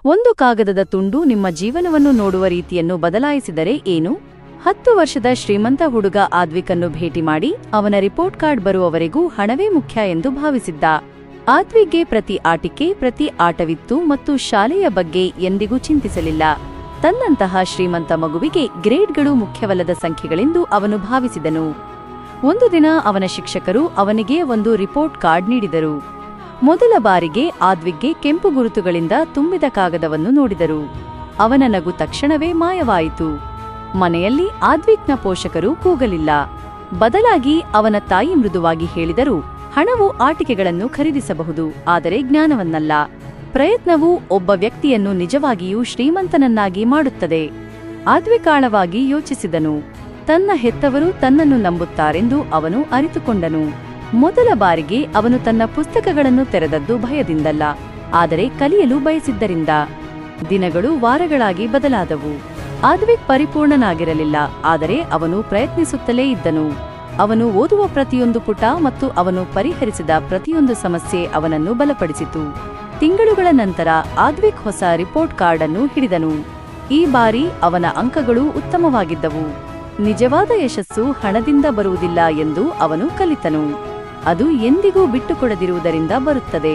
ಒಂದು ಕಾಗದದ ತುಂಡು ನಿಮ್ಮ ಜೀವನವನ್ನು ನೋಡುವ ರೀತಿಯನ್ನು ಬದಲಾಯಿಸಿದರೆ ಏನು? 10 ವರ್ಷದ ಶ್ರೀಮಂತ ಹುಡುಗ ಆದ್ವಿಕನ್ನು ಭೇಟಿ ಮಾಡಿ ಅವನ ರಿಪೋರ್ಟ್ ಕಾರ್ಡ್ ಬರುವವರೆಗೂ ಹಣವೇ ಮುಖ್ಯ ಎಂದು ಭಾವಿಸಿದ್ದ. ಆದ್ವಿಕ್ಗೆ ಪ್ರತಿ ಆಟಿಕೆ, ಪ್ರತಿ ಆಟವಿತ್ತು ಮತ್ತು ಶಾಲೆಯ ಬಗ್ಗೆ ಎಂದಿಗೂ ಚಿಂತಿಸಲಿಲ್ಲ. ತನ್ನಂತಹ ಶ್ರೀಮಂತ ಮಗುವಿಗೆ ಗ್ರೇಡ್ಗಳು ಮುಖ್ಯವಲ್ಲದ ಸಂಖ್ಯೆಗಳೆಂದು ಅವನು ಭಾವಿಸಿದನು. ಒಂದು ದಿನ ಅವನ ಶಿಕ್ಷಕರು ಅವನಿಗೆ ಒಂದು ರಿಪೋರ್ಟ್ ಕಾರ್ಡ್ ನೀಡಿದರು. ಮೊದಲ ಬಾರಿಗೆ ಆದ್ವಿಕ್ಗೆ ಕೆಂಪು ಗುರುತುಗಳಿಂದ ತುಂಬಿದ ಕಾಗದವನ್ನು ನೋಡಿದರು. ಅವನ ನಗು ತಕ್ಷಣವೇ ಮಾಯವಾಯಿತು. ಮನೆಯಲ್ಲಿ ಆದ್ವಿಕ್ನ ಪೋಷಕರು ಕೂಗಲಿಲ್ಲ. ಬದಲಾಗಿ ಅವನ ತಾಯಿ ಮೃದುವಾಗಿ ಹೇಳಿದರು, ಹಣವು ಆಟಿಕೆಗಳನ್ನು ಖರೀದಿಸಬಹುದು, ಆದರೆ ಜ್ಞಾನವನ್ನಲ್ಲ. ಪ್ರಯತ್ನವು ಒಬ್ಬ ವ್ಯಕ್ತಿಯನ್ನು ನಿಜವಾಗಿಯೂ ಶ್ರೀಮಂತನನ್ನಾಗಿ ಮಾಡುತ್ತದೆ. ಆದ್ವಿಕ್ ಆಳವಾಗಿ ಯೋಚಿಸಿದನು. ತನ್ನ ಹೆತ್ತವರು ತನ್ನನ್ನು ನಂಬುತ್ತಾರೆಂದು ಅವನು ಅರಿತುಕೊಂಡನು. ಮೊದಲ ಬಾರಿಗೆ ಅವನು ತನ್ನ ಪುಸ್ತಕಗಳನ್ನು ತೆರೆದದ್ದು ಭಯದಿಂದಲ್ಲ, ಆದರೆ ಕಲಿಯಲು ಬಯಸಿದ್ದರಿಂದ. ದಿನಗಳು ವಾರಗಳಾಗಿ ಬದಲಾದವು. ಆದ್ವಿಕ್ ಪರಿಪೂರ್ಣನಾಗಿರಲಿಲ್ಲ, ಆದರೆ ಅವನು ಪ್ರಯತ್ನಿಸುತ್ತಲೇ ಇದ್ದನು. ಅವನು ಓದುವ ಪ್ರತಿಯೊಂದು ಪುಟ ಮತ್ತು ಅವನು ಪರಿಹರಿಸಿದ ಪ್ರತಿಯೊಂದು ಸಮಸ್ಯೆ ಅವನನ್ನು ಬಲಪಡಿಸಿತು. ತಿಂಗಳುಗಳ ನಂತರ ಆದ್ವಿಕ್ ಹೊಸ ರಿಪೋರ್ಟ್ ಕಾರ್ಡ್ ಅನ್ನು ಹಿಡಿದನು. ಈ ಬಾರಿ ಅವನ ಅಂಕಗಳು ಉತ್ತಮವಾಗಿದ್ದವು. ನಿಜವಾದ ಯಶಸ್ಸು ಹಣದಿಂದ ಬರುವುದಿಲ್ಲ ಎಂದು ಅವನು ಕಲಿತನು. ಅದು ಎಂದಿಗೂ ಬಿಟ್ಟುಕೊಡದಿರುವುದರಿಂದ ಬರುತ್ತದೆ.